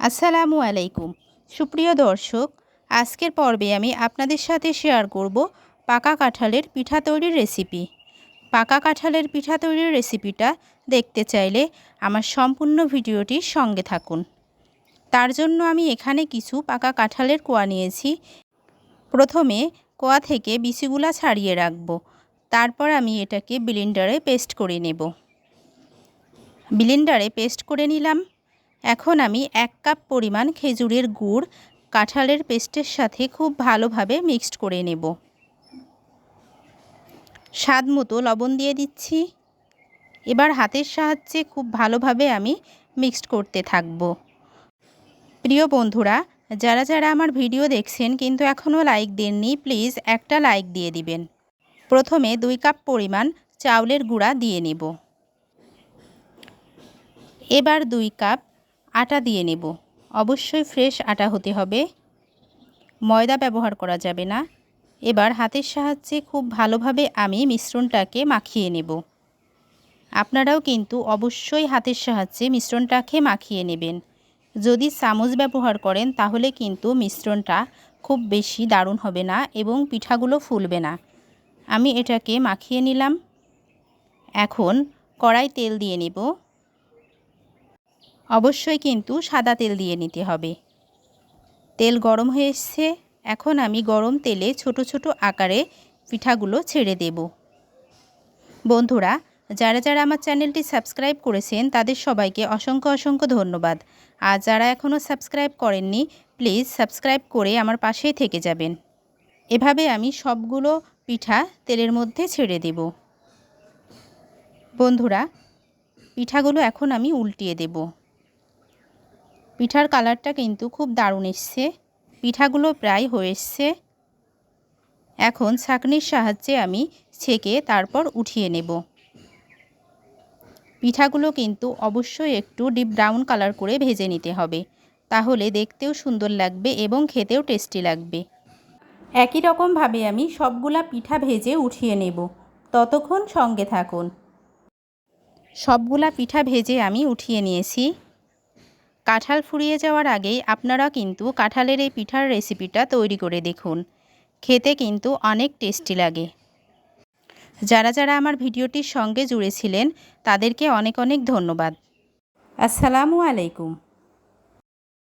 আসসালামু আলাইকুম সুপ্রিয় দর্শক, আজকের পর্বে আমি আপনাদের সাথে শেয়ার করব পাকা কাঁঠালের পিঠা তৈরির রেসিপি। পাকা কাঁঠালের পিঠা তৈরির রেসিপিটা দেখতে চাইলে আমার সম্পূর্ণ ভিডিওটির সঙ্গে থাকুন। তার জন্য আমি এখানে কিছু পাকা কাঁঠালের কোয়া নিয়েছি। প্রথমে কোয়া থেকে বিচিগুলা ছাড়িয়ে রাখব। তারপর আমি এটাকে ব্লেন্ডারে পেস্ট করে নেব। ব্লেন্ডারে পেস্ট করে নিলাম। এখন আমি 1 কাপ পরিমাণ খেজুরের গুড় কাঁঠালের পেস্টের সাথে খুব ভালোভাবে মিক্সড করে নেব। স্বাদ মতো লবণ দিয়ে দিচ্ছি। এবার হাতের সাহায্যে খুব ভালোভাবে আমি মিক্সড করতে থাকব। প্রিয় বন্ধুরা, যারা যারা আমার ভিডিও দেখছেন কিন্তু এখনও লাইক দেননি, প্লিজ একটা লাইক দিয়ে দিবেন। প্রথমে 2 কাপ পরিমাণ চাউলের গুঁড়া দিয়ে নেব। এবার 2 কাপ আটা দিয়ে নেব। অবশ্যই ফ্রেশ আটা হতে হবে, ময়দা ব্যবহার করা যাবে না। এবার হাতের সাহায্যে খুব ভালোভাবে আমি মিশ্রণটাকে মাখিয়ে নেব। আপনারাও কিন্তু অবশ্যই হাতের সাহায্যে মিশ্রণটাকে মাখিয়ে নেবেন। যদি চামচ ব্যবহার করেন তাহলে কিন্তু মিশ্রণটা খুব বেশি দারুণ হবে না এবং পিঠাগুলো ফুলবে না। আমি এটাকে মাখিয়ে নিলাম। এখন কড়াই তেল দিয়ে নেব। অবশ্যই কিন্তু সাদা তেল দিয়ে নিতে হবে। তেল গরম হয়ে এসছে। এখন আমি গরম তেলে ছোট ছোট আকারে পিঠাগুলো ছেড়ে দেব। বন্ধুরা, যারা যারা আমার চ্যানেলটি সাবস্ক্রাইব করেছেন তাদের সবাইকে অসংখ্য অসংখ্য ধন্যবাদ। আর যারা এখনও সাবস্ক্রাইব করেননি, প্লিজ সাবস্ক্রাইব করে আমার পাশেই থেকে যাবেন। এভাবে আমি সবগুলো পিঠা তেলের মধ্যে ছেড়ে দেব। বন্ধুরা, পিঠাগুলো এখন আমি উল্টিয়ে দেব। পিঠার কালারটা কিন্তু খুব দারুণ এসছে। পিঠাগুলো প্রায় হয়ে এসছে। এখন ছাঁকনির সাহায্যে আমি ছেঁকে তারপর উঠিয়ে নেব। পিঠাগুলো কিন্তু অবশ্যই একটু ডিপ ব্রাউন কালার করে ভেজে নিতে হবে, তাহলে দেখতেও সুন্দর লাগবে এবং খেতেও টেস্টি লাগবে। একই রকমভাবে আমি সবগুলা পিঠা ভেজে উঠিয়ে নেব। ততক্ষণ সঙ্গে থাকুন। সবগুলা পিঠা ভেজে আমি উঠিয়ে নিয়েছি। কাঁঠাল ফুরিয়ে যাওয়ার আগেই আপনারা কিন্তু কাঁঠালের এই পিঠার রেসিপিটা তৈরি করে দেখুন। খেতে কিন্তু অনেক টেস্টি লাগে। যারা যারা আমার ভিডিওটির সঙ্গে জুড়েছিলেন তাদেরকে অনেক অনেক ধন্যবাদ। আসসালামু আলাইকুম।